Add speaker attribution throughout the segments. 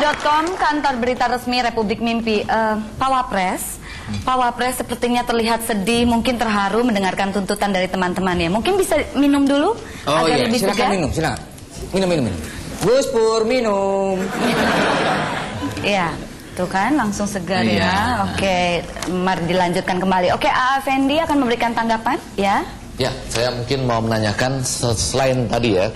Speaker 1: Detik.com, kantor berita resmi Republik Mimpi. Pak Wapres sepertinya terlihat sedih, mungkin terharu mendengarkan tuntutan dari teman-temannya. Mungkin bisa minum dulu agar lebih segar.
Speaker 2: Silakan minum, silakan. Minum. Gus Pur, minum.
Speaker 1: Iya, tuh kan langsung segar ya. Oke, mari dilanjutkan kembali. Oke, A. Fendi akan memberikan tanggapan, ya.
Speaker 3: Ya, saya mungkin mau menanyakan selain tadi ya,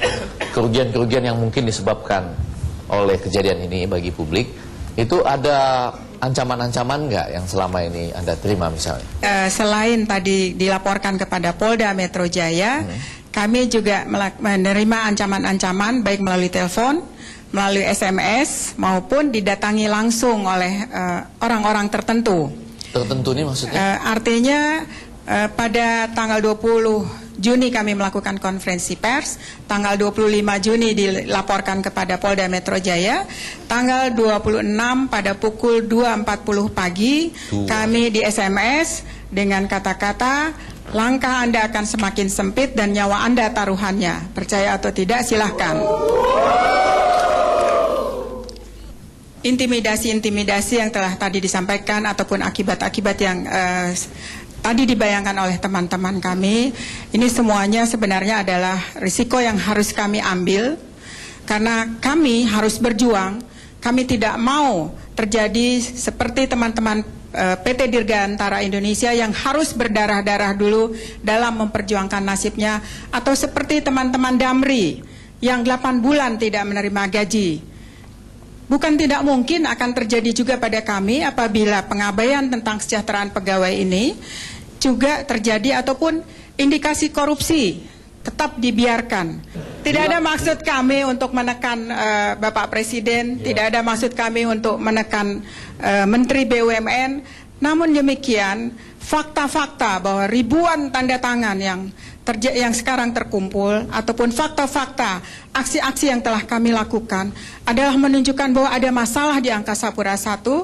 Speaker 3: kerugian-kerugian yang mungkin disebabkan oleh kejadian ini bagi publik, itu ada ancaman-ancaman nggak yang selama ini Anda terima misalnya?
Speaker 4: Selain tadi dilaporkan kepada Polda Metro Jaya, kami juga menerima ancaman-ancaman baik melalui telepon, melalui SMS, maupun didatangi langsung oleh orang-orang tertentu.
Speaker 3: Tertentu ini maksudnya?
Speaker 4: Artinya pada tanggal 20 Juni kami melakukan konferensi pers, tanggal 25 Juni dilaporkan kepada Polda Metro Jaya, tanggal 26 pada pukul 2.40 pagi kami di SMS dengan kata-kata, langkah Anda akan semakin sempit dan nyawa Anda taruhannya. Percaya atau tidak silahkan. Intimidasi-intimidasi yang telah tadi disampaikan ataupun akibat-akibat yang tadi dibayangkan oleh teman-teman kami, ini semuanya sebenarnya adalah risiko yang harus kami ambil karena kami harus berjuang. Kami tidak mau terjadi seperti teman-teman PT Dirgantara Indonesia yang harus berdarah-darah dulu dalam memperjuangkan nasibnya, atau seperti teman-teman Damri yang 8 bulan tidak menerima gaji. Bukan tidak mungkin akan terjadi juga pada kami apabila pengabaian tentang kesejahteraan pegawai ini juga terjadi ataupun indikasi korupsi tetap dibiarkan. Tidak ada maksud kami untuk menekan Bapak Presiden, tidak ada maksud kami untuk menekan Menteri BUMN. Namun demikian, fakta-fakta bahwa ribuan tanda tangan yang sekarang terkumpul ataupun fakta-fakta aksi-aksi yang telah kami lakukan adalah menunjukkan bahwa ada masalah di Angkasa Pura I,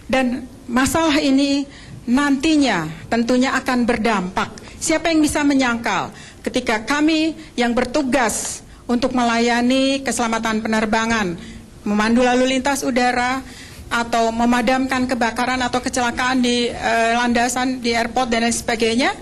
Speaker 4: dan masalah ini nantinya tentunya akan berdampak. Siapa yang bisa menyangkal ketika kami yang bertugas untuk melayani keselamatan penerbangan, memandu lalu lintas udara, atau memadamkan kebakaran atau kecelakaan di landasan, di airport dan lain sebagainya,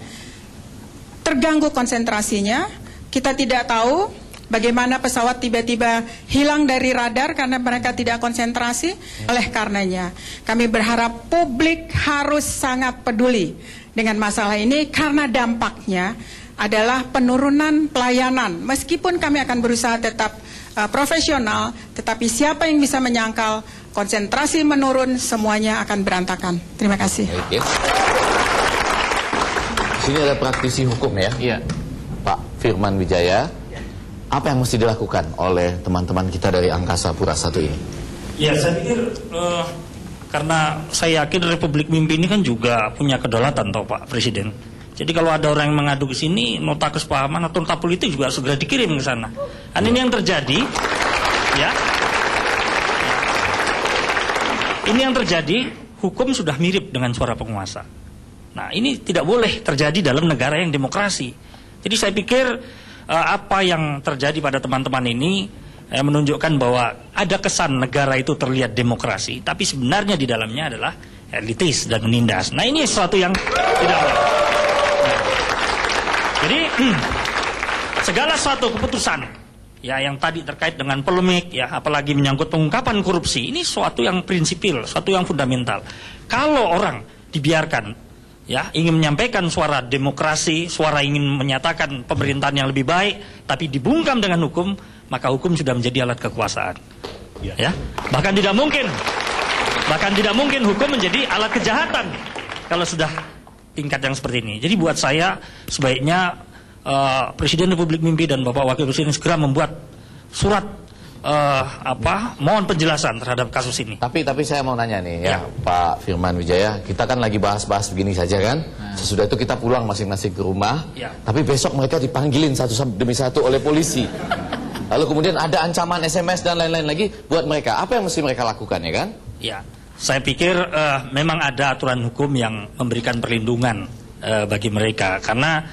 Speaker 4: terganggu konsentrasinya. Kita tidak tahu bagaimana pesawat tiba-tiba hilang dari radar karena mereka tidak konsentrasi. Oleh karenanya, kami berharap publik harus sangat peduli dengan masalah ini karena dampaknya adalah penurunan pelayanan. Meskipun kami akan berusaha tetap profesional, tetapi siapa yang bisa menyangkal konsentrasi menurun, semuanya akan berantakan. Terima kasih.
Speaker 3: Baik, ya. Sini ada praktisi hukum ya, Pak Firman Wijaya. Apa yang mesti dilakukan oleh teman-teman kita dari Angkasa Pura I ini?
Speaker 5: Ya, saya pikir karena saya yakin Republik Mimpi ini kan juga punya kedaulatan, toh Pak Presiden. Jadi kalau ada orang yang mengadu ke sini, nota kesepahaman atau nota politik juga segera dikirim ke sana. Dan ini yang terjadi, ya. Ini yang terjadi, hukum sudah mirip dengan suara penguasa. Nah, ini tidak boleh terjadi dalam negara yang demokrasi. Jadi saya pikir apa yang terjadi pada teman-teman ini menunjukkan bahwa ada kesan negara itu terlihat demokrasi, tapi sebenarnya di dalamnya adalah elitis dan menindas. Nah, ini sesuatu yang tidak boleh. Nah, jadi segala suatu keputusan ya yang tadi terkait dengan polemik ya, apalagi menyangkut pengungkapan korupsi, ini suatu yang prinsipil, suatu yang fundamental. Kalau orang dibiarkan ya ingin menyampaikan suara demokrasi, suara ingin menyatakan pemerintahan yang lebih baik, tapi dibungkam dengan hukum, maka hukum sudah menjadi alat kekuasaan. Ya, bahkan tidak mungkin hukum menjadi alat kejahatan kalau sudah tingkat yang seperti ini. Jadi buat saya sebaiknya Presiden Republik Mimpi dan Bapak Wakil Presiden segera membuat surat mohon penjelasan terhadap kasus ini.
Speaker 3: Tapi saya mau nanya nih ya, Pak Firman Wijaya, kita kan lagi bahas-bahas begini saja kan. Sesudah itu kita pulang masing-masing ke rumah. Tapi besok mereka dipanggilin satu demi satu oleh polisi. Lalu kemudian ada ancaman SMS dan lain-lain lagi buat mereka. Apa yang mesti mereka lakukan ya kan? Ya,
Speaker 5: saya pikir memang ada aturan hukum yang memberikan perlindungan bagi mereka. Karena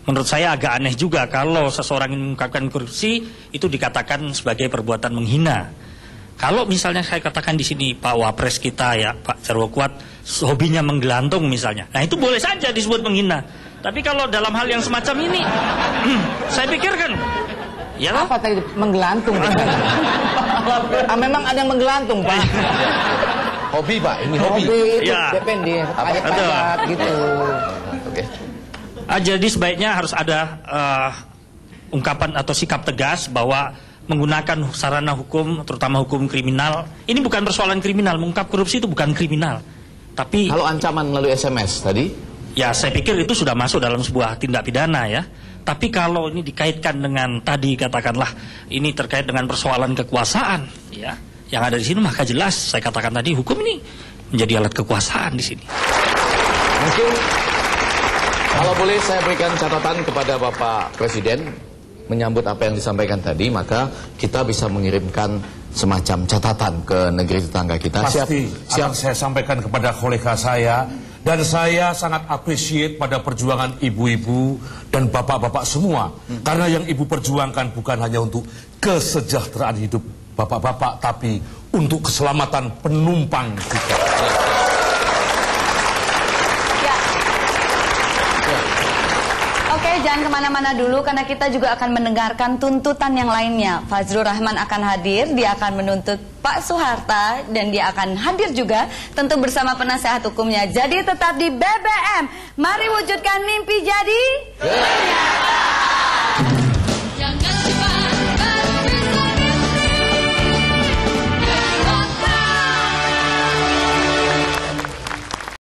Speaker 5: menurut saya agak aneh juga kalau seseorang ingin mengungkapkan korupsi itu dikatakan sebagai perbuatan menghina. Kalau misalnya saya katakan di sini Pak Wapres kita ya, Pak Jarwo Kuat, hobinya menggelantung misalnya, nah itu boleh saja disebut menghina. Tapi kalau dalam hal yang semacam ini, saya pikir kan, ya
Speaker 2: Apa tadi menggelantung? Memang ada yang menggelantung, Pak.
Speaker 3: Hobi Pak, ini hobi.
Speaker 2: Itu
Speaker 5: Ya.
Speaker 2: depende, ayat-ayat gitu.
Speaker 3: Oke.
Speaker 5: jadi sebaiknya harus ada ungkapan atau sikap tegas bahwa menggunakan sarana hukum, terutama hukum kriminal, ini bukan persoalan kriminal, mengungkap korupsi itu bukan kriminal. Tapi
Speaker 3: Kalau ancaman melalui SMS tadi,
Speaker 5: ya saya pikir itu sudah masuk dalam sebuah tindak pidana ya. Tapi kalau ini dikaitkan dengan tadi katakanlah ini terkait dengan persoalan kekuasaan ya, yang ada di sini maka jelas saya katakan tadi hukum ini menjadi alat kekuasaan di sini.
Speaker 3: mungkin kalau boleh saya berikan catatan kepada Bapak Presiden menyambut apa yang disampaikan tadi, maka kita bisa mengirimkan semacam catatan ke negeri tetangga kita.
Speaker 6: Pasti
Speaker 3: Siap.
Speaker 6: akan saya sampaikan kepada kolega saya. Dan saya sangat appreciate pada perjuangan ibu-ibu dan bapak-bapak semua. Karena yang ibu perjuangkan bukan hanya untuk kesejahteraan hidup bapak-bapak, tapi untuk keselamatan penumpang juga.
Speaker 1: Oke, jangan kemana-mana dulu karena kita juga akan mendengarkan tuntutan yang lainnya. Fazlur Rahman akan hadir, dia akan menuntut Pak Soeharto dan dia akan hadir juga tentu bersama penasehat hukumnya. Jadi tetap di BBM, mari wujudkan mimpi jadi kenyataan.